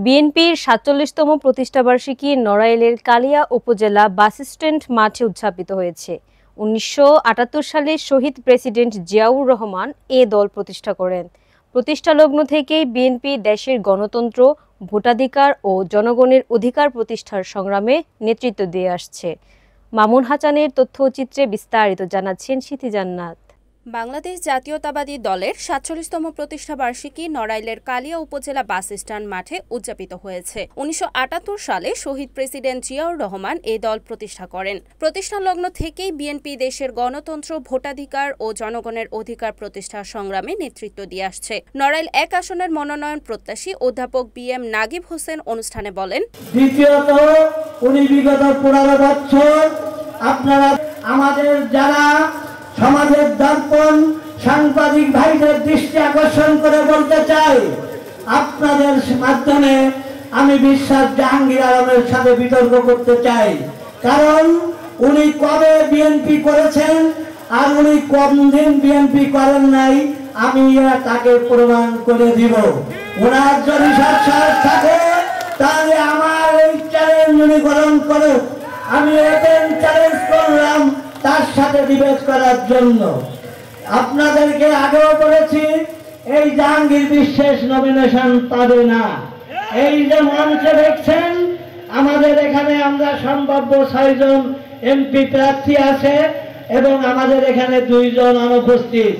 বিএনপির ৪৭তম প্রতিষ্ঠাবার্ষিকী নড়াইলের কালিয়া উপজেলা বাসস্ট্যান্ড মাঠে উদযাপিত হয়েছে। ১৯৭৮ সালে শহীদ প্রেসিডেন্ট জিয়াউর রহমান এ দল প্রতিষ্ঠা করেন। প্রতিষ্ঠালগ্ন থেকেই বিএনপি দেশের গণতন্ত্র, ভোটাধিকার ও জনগণের অধিকার প্রতিষ্ঠার সংগ্রামে নেতৃত্ব দিয়ে আসছে। মামুন হাসানের তথ্যচিত্রে বিস্তারিত জানাচ্ছেন সিথি জান্নাত। বাংলাদেশ জাতীয়তাবাদী দলের ৪৭তম প্রতিষ্ঠাবার্ষিকী নড়াইলের কালিয়া উপজেলা বাস স্ট্যান্ড মাঠে উদযাপিত হয়েছে। ১৯৭৮ সালে শহীদ প্রেসিডেন্ট জিয়াউর রহমান এই দল প্রতিষ্ঠা করেন। প্রতিষ্ঠালগ্ন থেকেই বিএনপি দেশের গণতন্ত্র, ভোটাধিকার ও জনগণের অধিকার প্রতিষ্ঠার সংগ্রামে নেতৃত্ব দিয়ে আসছে। নড়াইল ১ আসনের মনোনয়ন প্রত্যাশী অধ্যাপক BM নাগিব হোসেন অনুষ্ঠানে বলেন, দ্বিতীয়ত উনি বিগত ১৫ বছর আপনারা আমাদের যারা সমাজের দর্পণ সাংবাদিক ভাইদের দৃষ্টি আকর্ষণ করে বলতে চাই, আপনাদের মাধ্যমে আমি বিশ্বাস জাহাঙ্গীর আলমের সাথে বিতর্ক করতে চাই। কারণ উনি কবে বিএনপি করেছেন আর উনি কম দিন বিএনপি করেন নাই, আমি তাকে প্রমাণ করে দিব। ওনার যদি সাহস থাকে তাহলে আমার এই চ্যালেঞ্জ উনি গ্রহণ করুক। আমি ওপেন চ্যালেঞ্জ করলাম তার সাথে ডিবেট করার জন্য। আপনাদেরকে আগেও বলেছি, এই জাহাঙ্গীর বিশেষ নমিনেশন পাবে না। এই যে মঞ্চে দেখছেন, আমাদের এখানে আমরা সম্ভাব্য ৬ জন এমপি প্রার্থী আছে এবং আমাদের এখানে 2 জন অনুপস্থিত।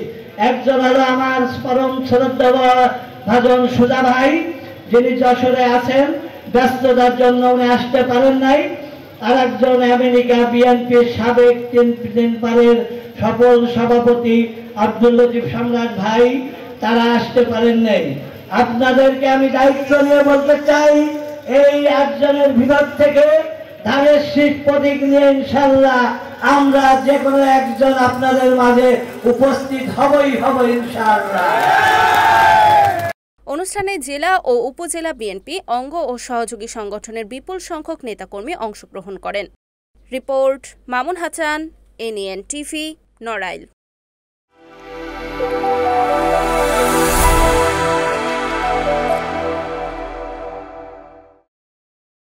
একজন হলো আমার পরম শ্রদ্ধাভাজন সুজা ভাই, যিনি যশোরে আছেন, ব্যস্ততার জন্য উনি আসতে পারেন নাই। আর একজন আমেরিকা বিএনপির সাবেক 3 বারের সফল সভাপতি আব্দুল লতিফ সম্রাট ভাই, তারা আসতে পারেন নাই। আপনাদেরকে আমি দায়িত্ব নিয়ে বলতে চাই, এই 8 জনের ভিতর থেকে ধানের শীষ প্রতীক নিয়ে ইনশাল্লাহ আমরা যে কোনো একজন আপনাদের মাঝে উপস্থিত হবই হব ইনশাল্লাহ। অনুষ্ঠানে জেলা ও উপজেলা বিএনপি অঙ্গ ও সহযোগী সংগঠনের বিপুল সংখ্যক নেতাকর্মী অংশগ্রহণ করেন। Report Mamun Hasan, NEN TV, Narail.